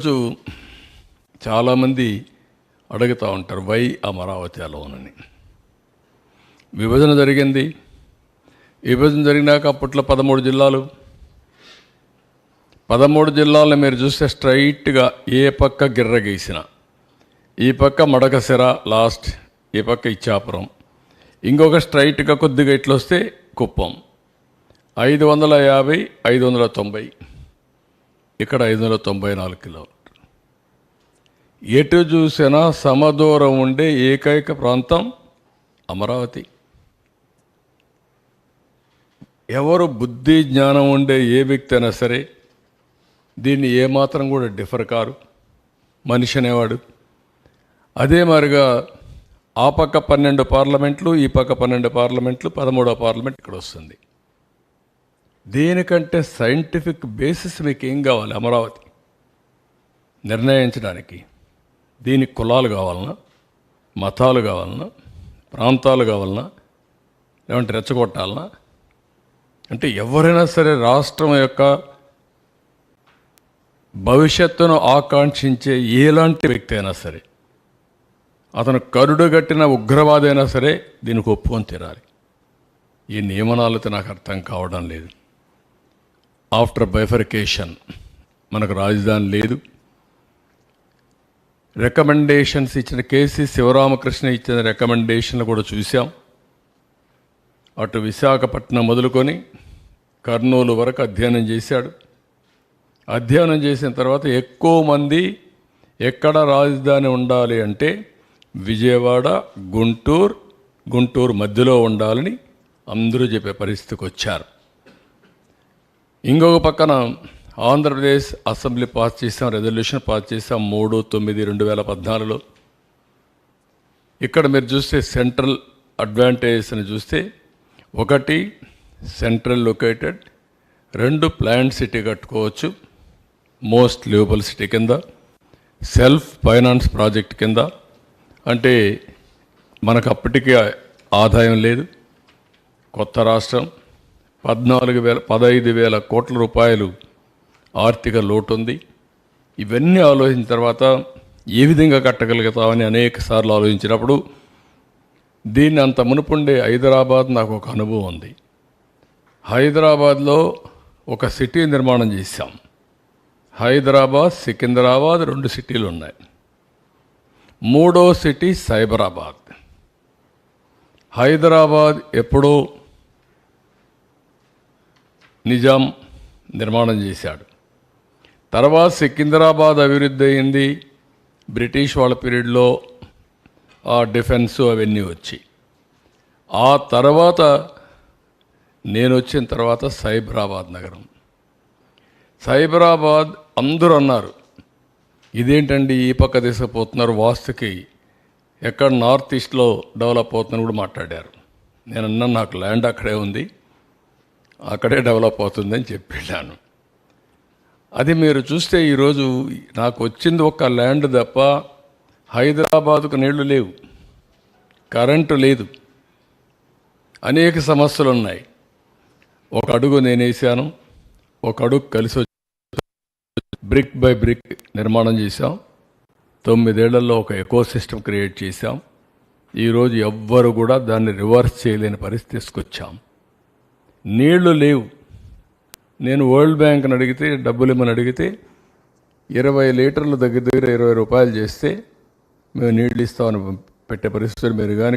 రోజు చాలామంది అడుగుతూ ఉంటారు వై అమరావతి అలోనని. విభజన జరిగింది. విభజన జరిగినాక అప్పట్లో 13 జిల్లాలు. 13 జిల్లాలను మీరు చూస్తే స్ట్రైట్గా ఏ పక్క గిర్ర గీసిన, ఈ పక్క మడకసిర లాస్ట్, ఈ పక్క ఇచ్చాపురం, ఇంకొక స్ట్రైట్గా కొద్దిగా ఇట్లా వస్తే కుప్పం. 550, 590, ఇక్కడ 594 కిలోమీటర్లు. ఎటు చూసినా సమదూరం ఉండే ఏకైక ప్రాంతం అమరావతి. ఎవరు బుద్ధి జ్ఞానం ఉండే ఏ వ్యక్తి అయినా సరే దీన్ని ఏమాత్రం కూడా డిఫర్ కారు మనిషి అనేవాడు. అదే మాదిరిగా ఆ పక్క 12 పార్లమెంట్లు, ఈ పక్క 12 పార్లమెంట్లు, 13వ పార్లమెంట్ ఇక్కడ వస్తుంది. దేనికంటే సైంటిఫిక్ బేసిస్ మీకు ఏం కావాలి అమరావతి నిర్ణయించడానికి? దీనికి కులాలు కావాలన్నా, మతాలు కావాలన్నా, ప్రాంతాలు కావాలన్నా, లేదంటే రెచ్చగొట్టాలన్నా? అంటే ఎవరైనా సరే రాష్ట్రం యొక్క భవిష్యత్తును ఆకాంక్షించే ఎలాంటి వ్యక్తి అయినా సరే, అతను కరుడుగట్టిన ఉగ్రవాది అయినా సరే దీనికి ఒప్పుకొని తీరాలి. ఈ నియమనాలతో నాకు అర్థం కావడం లేదు. ఆఫ్టర్ బైఫర్కేషన్ మనకు రాజధాని లేదు. రికమెండేషన్స్ ఇచ్చిన కేసీ శివరామకృష్ణ ఇచ్చిన రికమెండేషన్లు కూడా చూసాం. అటు విశాఖపట్నం మొదలుకొని కర్నూలు వరకు అధ్యయనం చేశాడు. అధ్యయనం చేసిన తర్వాత ఎక్కువ మంది ఎక్కడ రాజధాని ఉండాలి అంటే విజయవాడ, గుంటూరు మధ్యలో ఉండాలని అందరూ చెప్పే పరిస్థితికి వచ్చారు. ఇంకొక పక్కన ఆంధ్రప్రదేశ్ అసెంబ్లీ పాస్ చేసాం, రెజల్యూషన్ పాస్ చేసాం 3/9/2014లో. ఇక్కడ మీరు చూస్తే సెంట్రల్ అడ్వాంటేజెస్ అని చూస్తే, 1 సెంట్రల్ లొకేటెడ్, 2 ప్లాంట్ సిటీ కట్టుకోవచ్చు మోస్ట్ లివబుల్ సిటీ కింద, సెల్ఫ్ ఫైనాన్స్ ప్రాజెక్ట్ కింద. అంటే మనకు అప్పటికే ఆదాయం లేదు, కొత్త రాష్ట్రం, 15,000 కోట్ల రూపాయలు ఆర్థిక లోటు ఉంది. ఇవన్నీ ఆలోచించిన తర్వాత ఏ విధంగా కట్టగలుగుతామని అనేక సార్లు ఆలోచించినప్పుడు దీన్ని అంత మునుపుండే హైదరాబాద్ నాకు ఒక అనుభవం ఉంది. హైదరాబాద్లో ఒక సిటీ నిర్మాణం చేశాం. హైదరాబాద్, సికింద్రాబాద్ 2 సిటీలు ఉన్నాయి. 3వ సిటీ సైబరాబాద్. హైదరాబాద్ ఎప్పుడో నిజాం నిర్మాణం చేశాడు. తర్వాత సికింద్రాబాద్ అభివృద్ధి అయింది బ్రిటిష్ వాళ్ళ పీరియడ్లో, ఆ డిఫెన్స్ అవన్నీ వచ్చి. ఆ తర్వాత నేను వచ్చిన తర్వాత సైబరాబాద్ నగరం. సైబరాబాద్ అందరూ అన్నారు ఇదేంటండి ఈ పక్క తీసుకుపోతున్నారు, వాస్తుకి ఎక్కడ నార్త్ ఈస్ట్లో డెవలప్ అవుతుందని కూడా మాట్లాడారు. నేను అన్నాను నాకు ల్యాండ్ అక్కడే ఉంది, అక్కడే డెవలప్ అవుతుందని చెప్పాను. అది మీరు చూస్తే ఈరోజు నాకు వచ్చింది ఒక ల్యాండ్ తప్ప హైదరాబాదుకు నీళ్లు లేవు, కరెంటు లేదు, అనేక సమస్యలు ఉన్నాయి. ఒక అడుగు నేను వేసాను, ఒక అడుగు కలిసి వచ్చి బ్రిక్ బై బ్రిక్ నిర్మాణం చేశాం. 9 ఏళ్లలో ఒక ఎకో సిస్టమ్ క్రియేట్ చేశాం. ఈరోజు ఎవ్వరు కూడా దాన్ని రివర్స్ చేయలేని పరిస్థితి తీసుకొచ్చాం. నీళ్లు లేవు. నేను వరల్డ్ బ్యాంక్ని అడిగితే, డబ్బులు ఇమ్మని అడిగితే 20 లీటర్లు దగ్గర 20 రూపాయలు చేస్తే మేము నీళ్ళు ఇస్తామని పెట్టే పరిస్థితులు మీరు కానీ